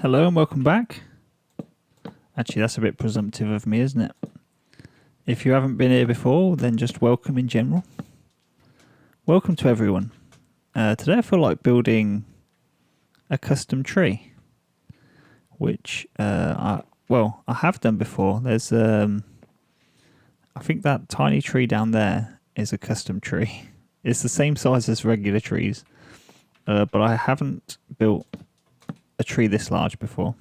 Hello and welcome back. Actually, that's a bit presumptive of me, isn't it? If you haven't been here before, then just welcome in general. Welcome to everyone. Today I feel like building a custom tree, which I have done before. There's I think that tiny tree down there is a custom tree. It's the same size as regular trees, but I haven't built a tree this large before.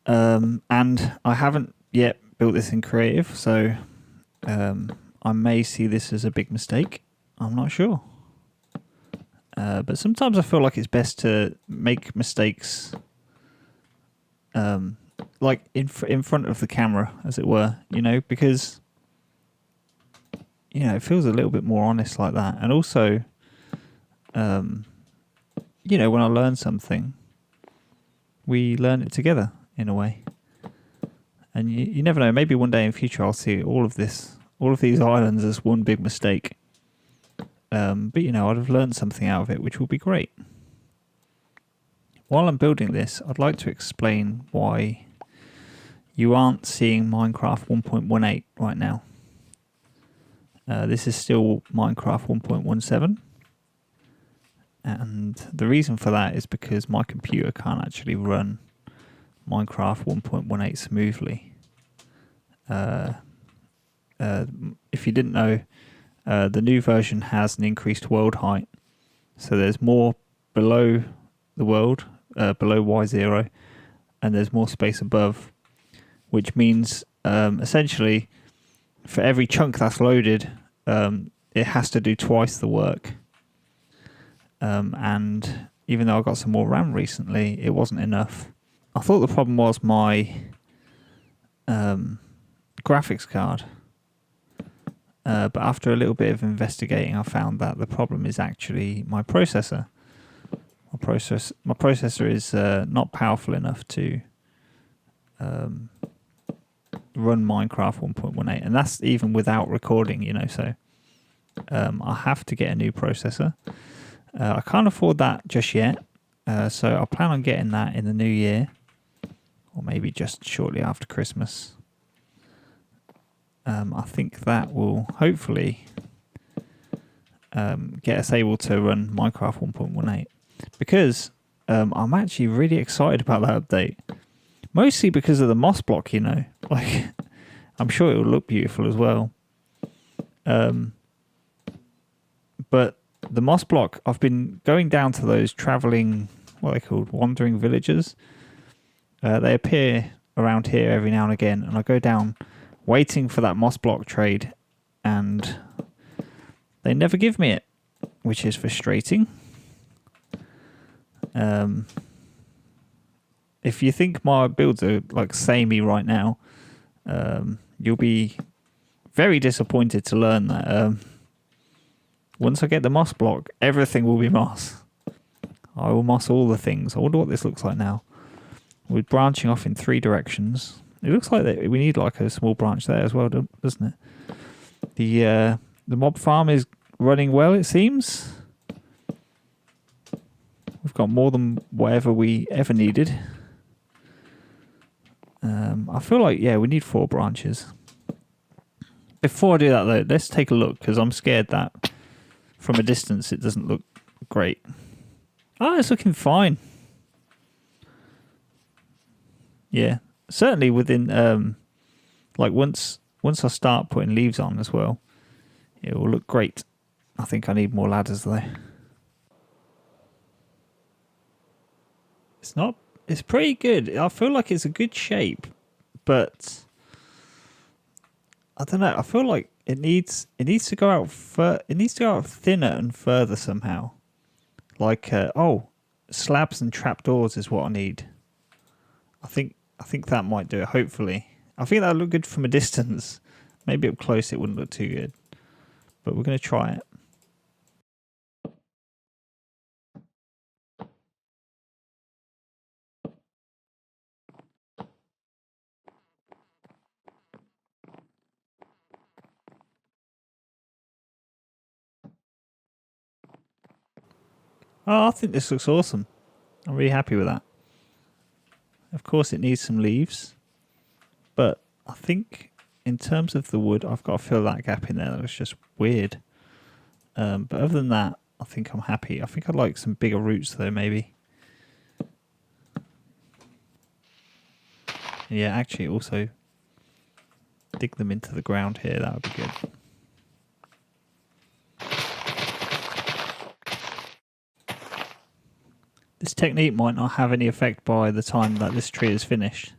And I haven't yet built this in creative, so I may see this as a big mistake. I'm not sure. But sometimes I feel like it's best to make mistakes like in front of the camera, as it were, because it feels a little bit more honest like that. And also, when I learn something, we learn it together in a way. And you never know, maybe one day in future I'll see all of these islands as one big mistake. But I'd have learned something out of it, which will be great. While I'm building this, I'd like to explain why you aren't seeing Minecraft 1.18 right now. This is still Minecraft 1.17. And the reason for that is because my computer can't actually run Minecraft 1.18 smoothly. If you didn't know, the new version has an increased world height. So there's more below the world, below Y0, and there's more space above, which means essentially for every chunk that's loaded, it has to do twice the work. And even though I got some more RAM recently, it wasn't enough. I thought the problem was my graphics card. But after a little bit of investigating, I found that the problem is actually my processor. My processor is not powerful enough to run Minecraft 1.18, and that's even without recording, so I have to get a new processor. I can't afford that just yet, so I plan on getting that in the new year, or maybe just shortly after Christmas. I think that will hopefully get us able to run Minecraft 1.18, because I'm actually really excited about that update. Mostly because of the moss block, like I'm sure it will look beautiful as well. But the moss block, I've been going down to those traveling, what are they called, wandering villagers. They appear around here every now and again, and I go down waiting for that moss block trade, and they never give me it, which is frustrating. If you think my builds are like samey right now, you'll be very disappointed to learn that once I get the moss block, everything will be moss. I will moss all the things. I wonder what this looks like now. We're branching off in 3 directions. It looks like we need like a small branch there as well, doesn't it? The mob farm is running well, it seems. We've got more than whatever we ever needed. I feel like, we need 4 branches. Before I do that, though, let's take a look, because I'm scared that from a distance it doesn't look great. Oh, it's looking fine. Yeah, certainly within, once I start putting leaves on as well, it will look great. I think I need more ladders, though. It's pretty good. I feel like it's a good shape, but I don't know. I feel like it needs to go out it needs to go out thinner and further somehow. Like slabs and trapdoors is what I need. I think that might do it. Hopefully, I think that'll look good from a distance. Maybe up close it wouldn't look too good, but we're going to try it. Oh, I think this looks awesome. I'm really happy with that. Of course, it needs some leaves, but I think in terms of the wood, I've got to fill that gap in there. That was just weird. But other than that, I think I'm happy. I think I'd like some bigger roots though, maybe. Yeah, actually also dig them into the ground here. That would be good. This technique might not have any effect by the time that this tree is finished,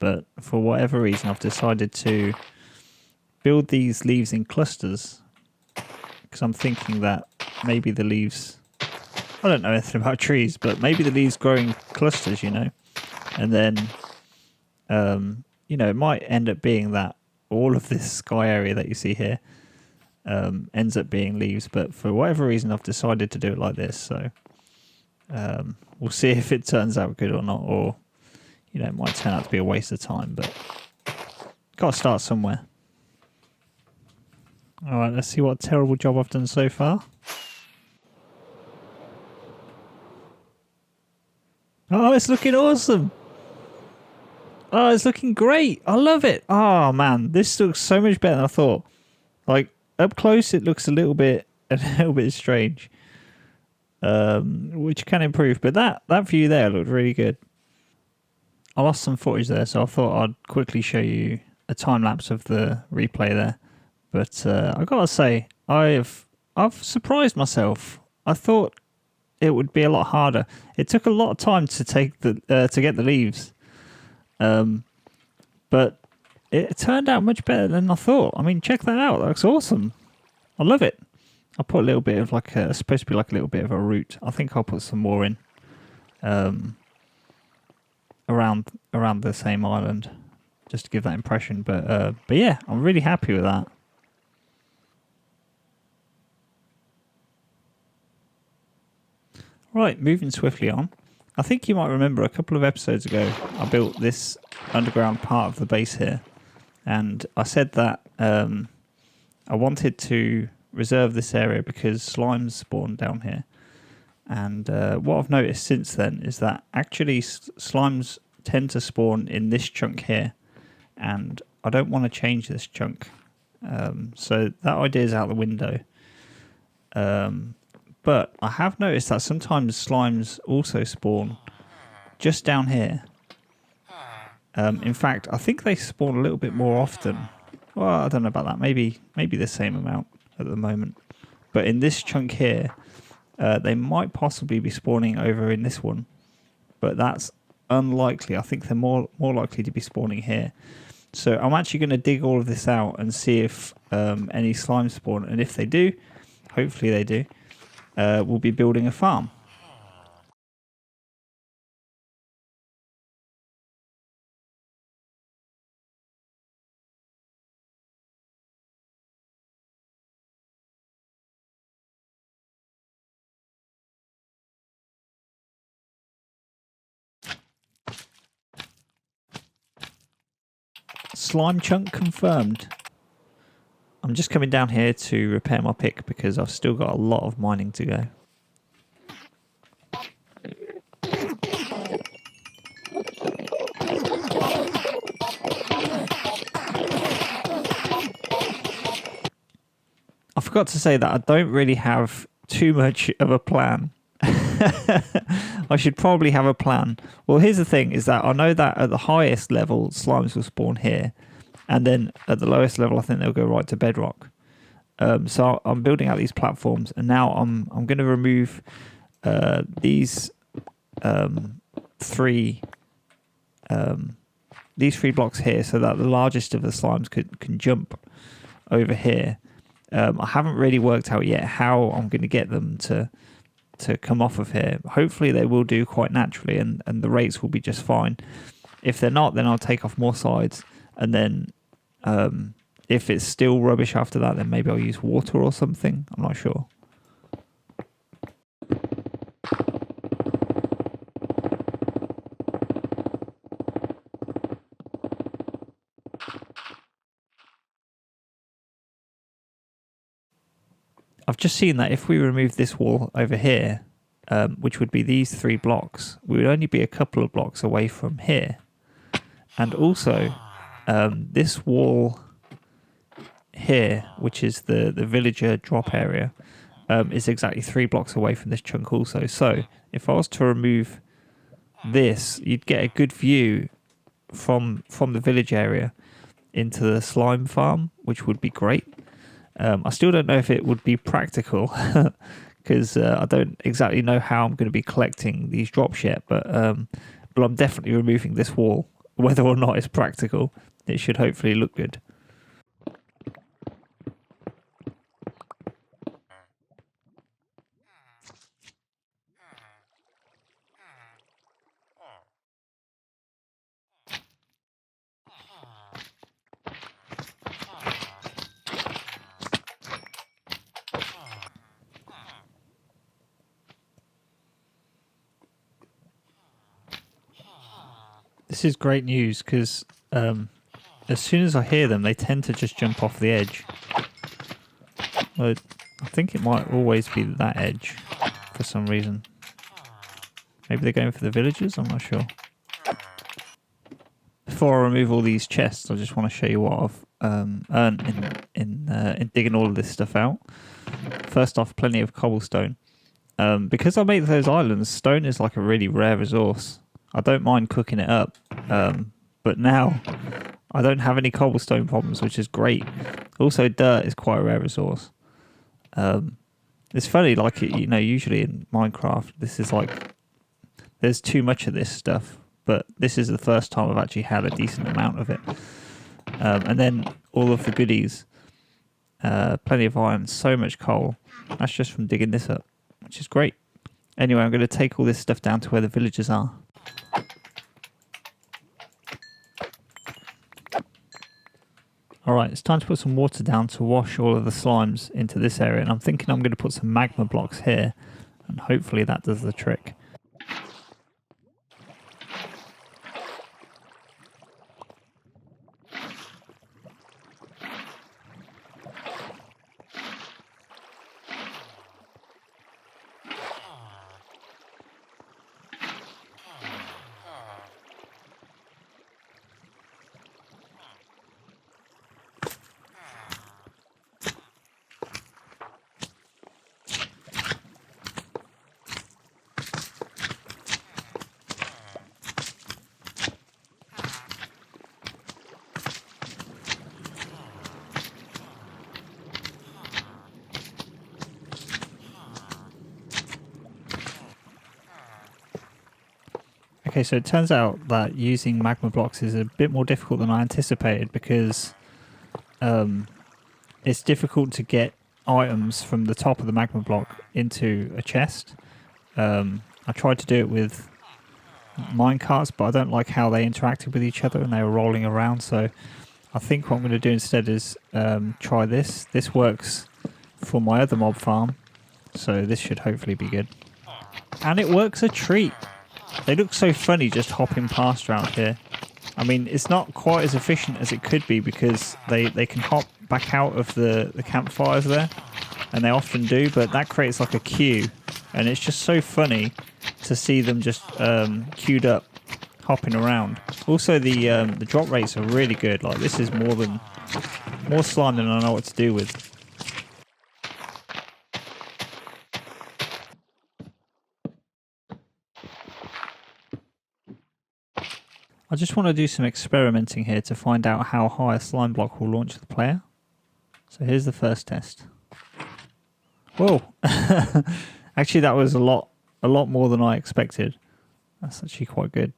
but for whatever reason I've decided to build these leaves in clusters because I'm thinking that maybe the leaves, I don't know anything about trees, but maybe the leaves grow in clusters, you know, and then you know, it might end up being that all of this sky area that you see here ends up being leaves, but for whatever reason I've decided to do it like this, so we'll see if it turns out good or not, or you know, it might turn out to be a waste of time, but got to start somewhere. Alright, let's see what terrible job I've done so far. Oh, it's looking awesome! Oh, it's looking great! I love it! Oh man, this looks so much better than I thought. Like, up close it looks a little bit strange. Which can improve, but that view there looked really good. I lost some footage there, so I thought I'd quickly show you a time lapse of the replay there. But I gotta say, I've surprised myself. I thought it would be a lot harder. It took a lot of time to take the to get the leaves, but it turned out much better than I thought. I mean, check that out. That looks awesome. I love it. I'll put a little bit of like a, supposed to be like a little bit of a root. I think I'll put some more in around the same island, just to give that impression. But yeah, I'm really happy with that. Right, moving swiftly on. I think you might remember a couple of episodes ago, I built this underground part of the base here, and I said that I wanted to reserve this area because slimes spawn down here. And what I've noticed since then is that actually slimes tend to spawn in this chunk here, and I don't want to change this chunk. So that idea is out the window. But I have noticed that sometimes slimes also spawn just down here. In fact, I think they spawn a little bit more often. Well, I don't know about that. Maybe the same amount at the moment. But in this chunk here, they might possibly be spawning over in this one. But that's unlikely. I think they're more likely to be spawning here. So I'm actually going to dig all of this out and see if any slime spawn. And if they do, hopefully they do, we'll be building a farm. Slime chunk confirmed. I'm just coming down here to repair my pick because I've still got a lot of mining to go. I forgot to say that I don't really have too much of a plan. I should probably have a plan. Well, here's the thing, is that I know that at the highest level, slimes will spawn here. And then at the lowest level, I think they'll go right to bedrock. So I'm building out these platforms. And now I'm going to remove these three blocks here so that the largest of the slimes can jump over here. I haven't really worked out yet how I'm going to get them to come off of here. Hopefully they will do quite naturally and the rates will be just fine. If they're not, then I'll take off more sides, and then if it's still rubbish after that, then maybe I'll use water or something. I'm not sure. I've just seen that if we remove this wall over here, which would be these 3 blocks, we would only be a couple of blocks away from here. And also, this wall here, which is the villager drop area, is exactly 3 blocks away from this chunk also. So if I was to remove this, you'd get a good view from the village area into the slime farm, which would be great. I still don't know if it would be practical because I don't exactly know how I'm going to be collecting these drops yet, but I'm definitely removing this wall. Whether or not it's practical, it should hopefully look good. This is great news because as soon as I hear them, they tend to just jump off the edge. Well, I think it might always be that edge for some reason. Maybe they're going for the villagers? I'm not sure. Before I remove all these chests, I just want to show you what I've earned in digging all of this stuff out. First off, plenty of cobblestone. Because I make those islands, stone is like a really rare resource. I don't mind cooking it up, but now I don't have any cobblestone problems, which is great. Also, dirt is quite a rare resource. It's funny, like, usually in Minecraft, this is like, there's too much of this stuff, but this is the first time I've actually had a decent amount of it. And then all of the goodies, plenty of iron, so much coal. That's just from digging this up, which is great. Anyway, I'm going to take all this stuff down to where the villagers are. Alright, it's time to put some water down to wash all of the slimes into this area, and I'm thinking I'm going to put some magma blocks here, and hopefully that does the trick. Okay, so it turns out that using magma blocks is a bit more difficult than I anticipated because it's difficult to get items from the top of the magma block into a chest. I tried to do it with minecarts, but I don't like how they interacted with each other and they were rolling around, so I think what I'm going to do instead is try this. This works for my other mob farm, so this should hopefully be good. And it works a treat. They look so funny just hopping past around here. I mean, it's not quite as efficient as it could be because they can hop back out of the campfires there, and they often do, but that creates like a queue, and it's just so funny to see them just queued up, hopping around. Also, the drop rates are really good. Like, this is more slime than I know what to do with. I just want to do some experimenting here to find out how high a slime block will launch the player. So here's the first test. Whoa! Actually, that was a lot more than I expected. That's actually quite good.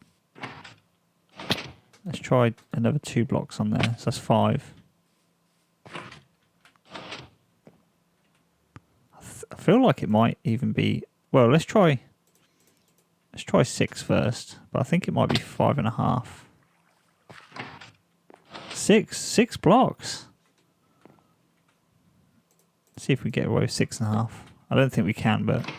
Let's try another 2 blocks on there. So that's 5. I feel like it might even be... Well, let's try 6 first, but I think it might be 5.5. 6 blocks. Let's see if we get away with 6.5. I don't think we can, but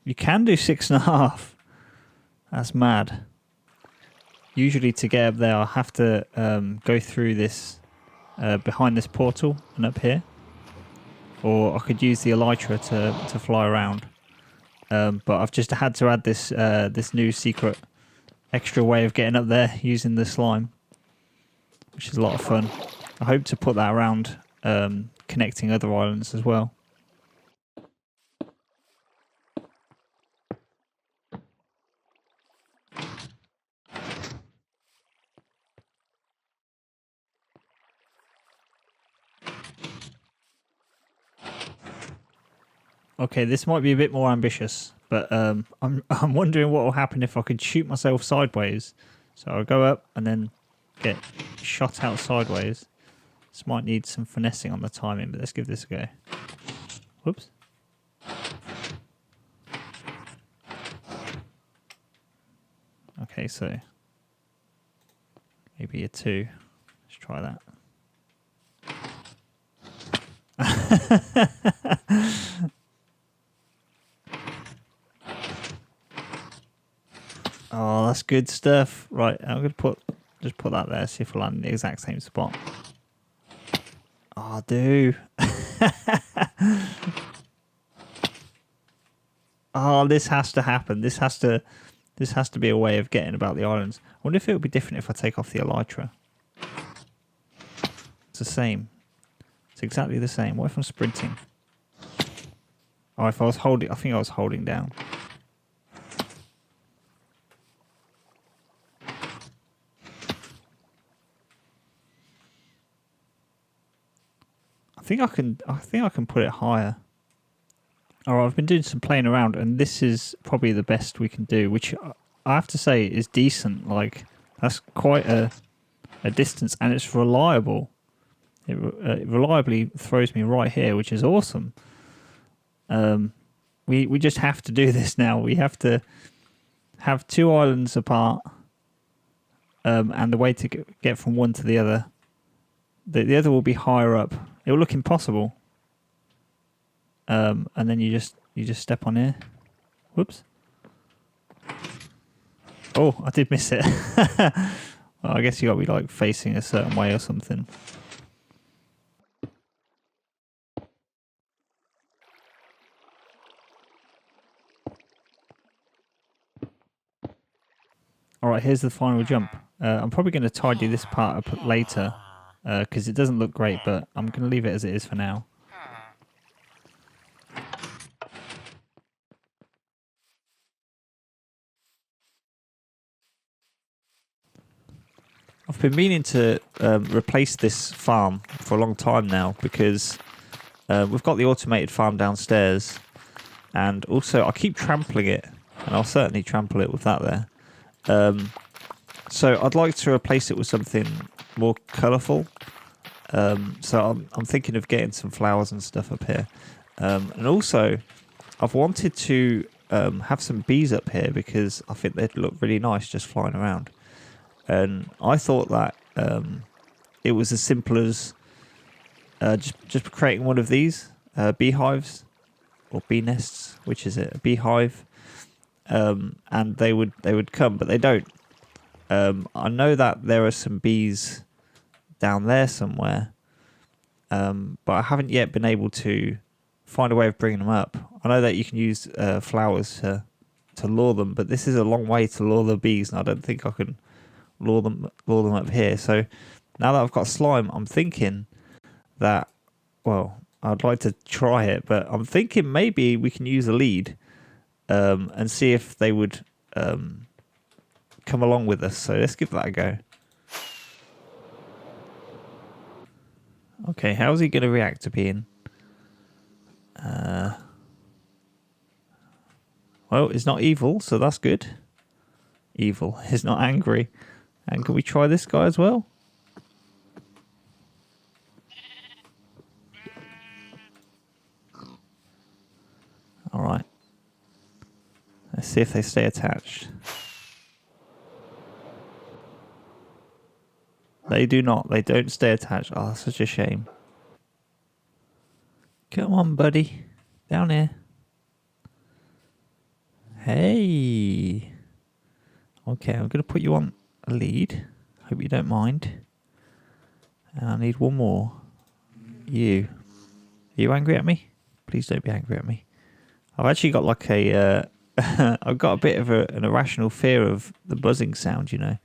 you can do 6.5. That's mad. Usually to get up there, I'll have to go through this behind this portal and up here. Or I could use the elytra to fly around. But I've just had to add this this new secret extra way of getting up there using the slime, which is a lot of fun. I hope to put that around connecting other islands as well. Okay, this might be a bit more ambitious, but I'm wondering what will happen if I could shoot myself sideways. So I'll go up and then get shot out sideways. This might need some finessing on the timing, but let's give this a go. Whoops. Okay, so maybe a 2. Let's try that. Oh, that's good stuff. Right, I'm gonna just put that there, see if we'll land in the exact same spot. Oh, do. Oh, this has to happen. This has to be a way of getting about the islands. I wonder if it would be different if I take off the elytra. It's the same. It's exactly the same. What if I'm sprinting? Oh, if I was holding, I think I was holding down. I think I can put it higher. Alright, I've been doing some playing around, and this is probably the best we can do, which I have to say is decent. Like, that's quite a distance, and it's reliable. It reliably throws me right here, which is awesome. We just have to do this now. We have to have 2 islands apart, and the way to get from one to the other. The other will be higher up. It will look impossible. And then you just step on here. Whoops. Oh, I did miss it. Well, I guess you got to be like facing a certain way or something. All right, here's the final jump. I'm probably going to tidy this part up later because it doesn't look great, but I'm going to leave it as it is for now. I've been meaning to replace this farm for a long time now because we've got the automated farm downstairs, and also I keep trampling it, and I'll certainly trample it with that there. So I'd like to replace it with something more colourful. So I'm thinking of getting some flowers and stuff up here, and also I've wanted to have some bees up here because I think they'd look really nice just flying around. And I thought that it was as simple as just creating one of these beehives or bee nests, which is it, a beehive, and they would come, but they don't. I know that there are some bees down there somewhere, but I haven't yet been able to find a way of bringing them up. I know that you can use flowers to lure them, but this is a long way to lure the bees, and I don't think I can lure them up here. So now that I've got slime, I'm thinking that, well, I'd like to try it, but I'm thinking maybe we can use a lead and see if they would come along with us. So let's give that a go. Okay, how's he going to react to being well, it's not evil, so that's good. Evil is not angry. And can we try this guy as well? Alright. Let's see if they stay attached. They do not. They don't stay attached. Oh, that's such a shame. Come on, buddy. Down here. Hey. Okay, I'm going to put you on a lead. Hope you don't mind. And I need one more. You. Are you angry at me? Please don't be angry at me. I've actually got like a... I've got a bit of an irrational fear of the buzzing sound, you know.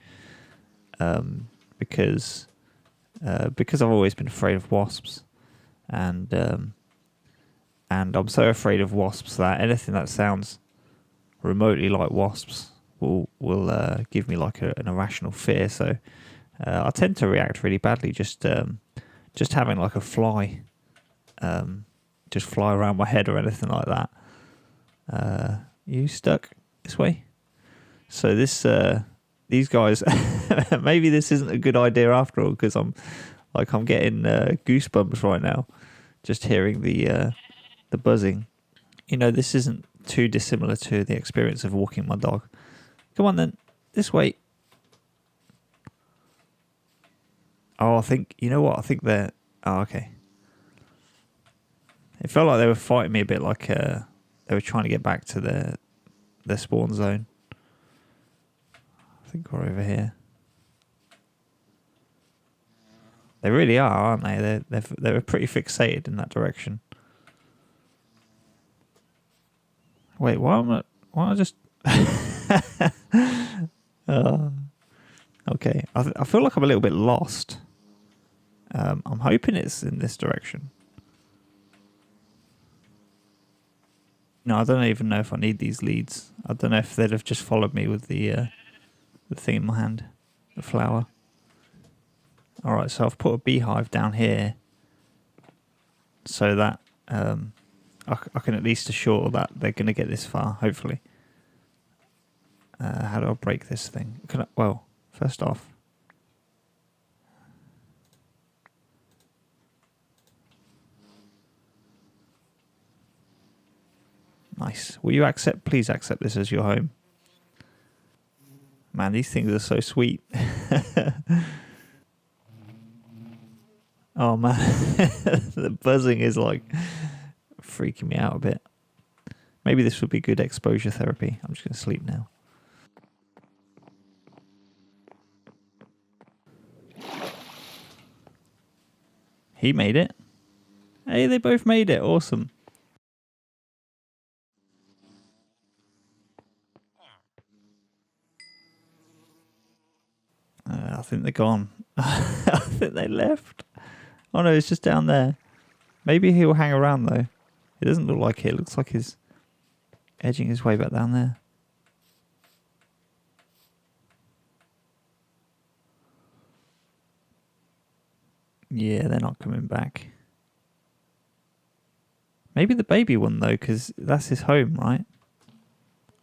Because I've always been afraid of wasps. And I'm so afraid of wasps that anything that sounds remotely like wasps will give me like an irrational fear. So I tend to react really badly just having like a fly just fly around my head or anything like that. You stuck this way? So these guys, maybe this isn't a good idea after all, because I'm getting goosebumps right now just hearing the buzzing. You know, this isn't too dissimilar to the experience of walking my dog. Come on then, this way. Oh, I think, you know what? I think they're... Oh, okay. It felt like they were fighting me a bit, like they were trying to get back to their spawn zone. I think we're over here. They really are, aren't they? They're pretty fixated in that direction. Wait, why am I just... Okay, I feel like I'm a little bit lost. I'm hoping it's in this direction. No, I don't even know if I need these leads. I don't know if they'd have just followed me with the thing in my hand, the flower. All right, so I've put a beehive down here so that I can at least assure that they're going to get this far, hopefully. How do I break this thing? Well, first off, nice. Will you please accept this as your home? Man, these things are so sweet. Oh man, the buzzing is like freaking me out a bit. Maybe this would be good exposure therapy. I'm just going to sleep now. He made it. Hey, they both made it. Awesome. I think they're gone. I think they left. Oh no, it's just down there. Maybe he'll hang around though. It doesn't look like it. It looks like he's edging his way back down there. Yeah, they're not coming back. Maybe the baby one though, because that's his home, right?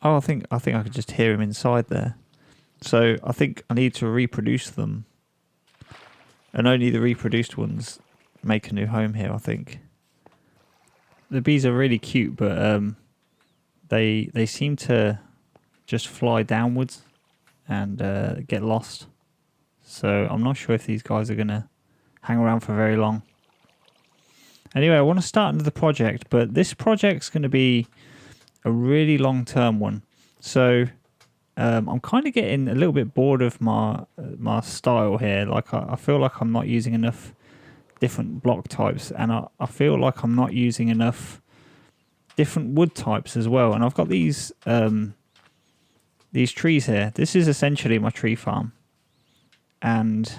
Oh, I think I could just hear him inside there. So I think I need to reproduce them. And only the reproduced ones make a new home here, I think. The bees are really cute, but they seem to just fly downwards and get lost. So I'm not sure if these guys are going to hang around for very long. Anyway, I want to start another project, but this project's going to be a really long-term one. So I'm kind of getting a little bit bored of my style here. Like I feel like I'm not using enough different block types, and I feel like I'm not using enough different wood types as well. And I've got these trees here. This is essentially my tree farm, and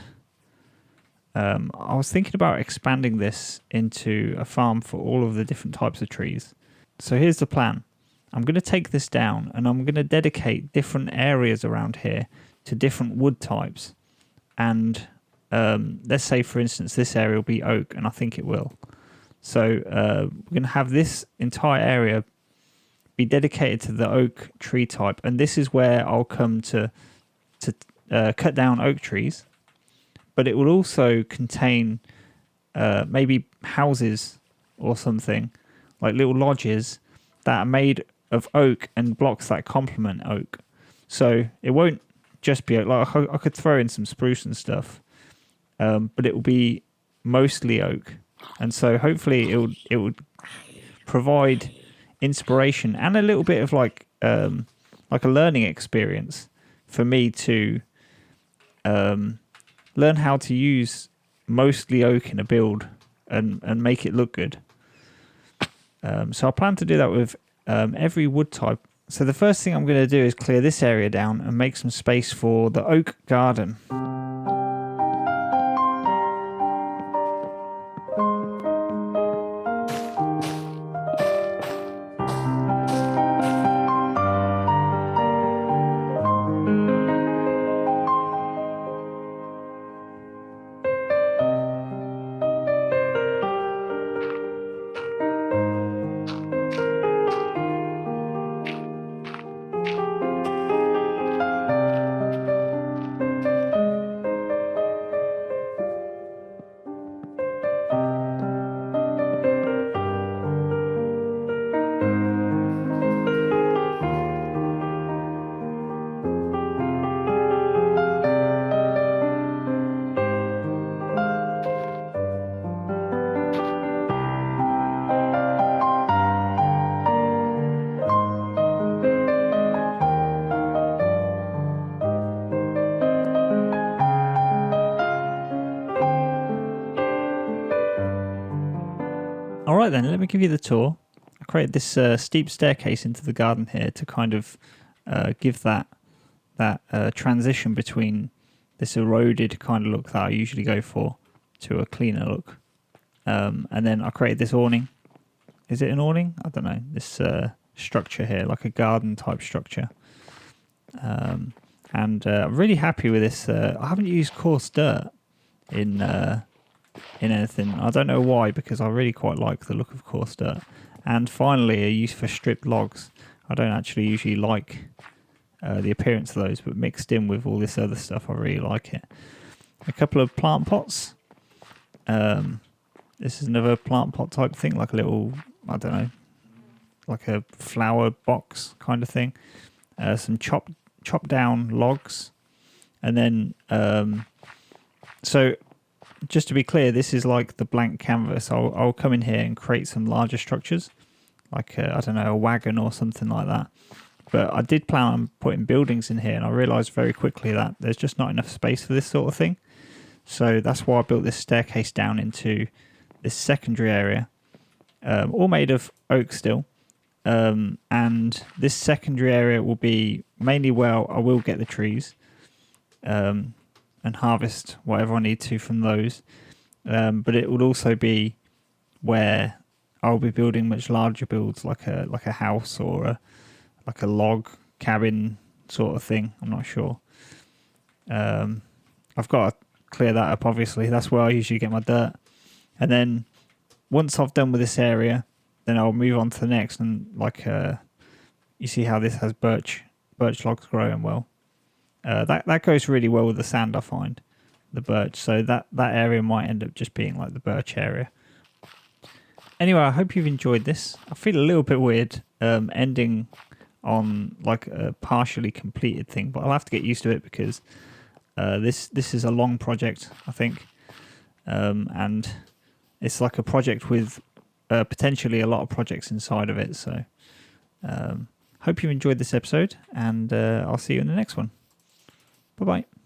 I was thinking about expanding this into a farm for all of the different types of trees. So here's the plan. I'm going to take this down and I'm going to dedicate different areas around here to different wood types. And let's say, for instance, this area will be oak, and I think it will. So we're going to have this entire area be dedicated to the oak tree type. And this is where I'll come to cut down oak trees. But it will also contain maybe houses or something, like little lodges that are made of oak and blocks that complement oak. So it won't just be oak. Like I could throw in some spruce and stuff, but it will be mostly oak. And so hopefully it would provide inspiration and a little bit of like a learning experience for me to learn how to use mostly oak in a build and make it look good. So I plan to do that with every wood type. So the first thing I'm going to do is clear this area down and make some space for the oak garden. Alright then, let me give you the tour. I created this steep staircase into the garden here to kind of give that transition between this eroded kind of look that I usually go for to a cleaner look. And then I created this awning. Is it an awning? I don't know. This structure here, like a garden type structure. And I'm really happy with this. I haven't used coarse dirt in anything. I don't know why, because I really quite like the look of coarse dirt. And finally, a use for stripped logs. I don't actually usually like the appearance of those, but mixed in with all this other stuff, I really like it. A couple of plant pots. This is another plant pot type thing, like a little, I don't know, like a flower box kind of thing. Some chopped down logs. And then, so just to be clear, this is like the blank canvas. I'll come in here and create some larger structures, like I don't know, a wagon or something like that. But I did plan on putting buildings in here, and I realised very quickly that there's just not enough space for this sort of thing. So that's why I built this staircase down into this secondary area, all made of oak still. And this secondary area will be mainly where I will get the trees. And harvest whatever I need to from those, but it will also be where I'll be building much larger builds, like a house or like a log cabin sort of thing. I'm not sure. I've got to clear that up. Obviously, that's where I usually get my dirt, and then once I've done with this area, then I'll move on to the next. And like you see how this has birch logs growing well. That goes really well with the sand, I find, the birch. So that area might end up just being like the birch area. Anyway, I hope you've enjoyed this. I feel a little bit weird ending on like a partially completed thing, but I'll have to get used to it because this is a long project, I think. And it's like a project with potentially a lot of projects inside of it. So hope you enjoyed this episode, and I'll see you in the next one. Bye-bye.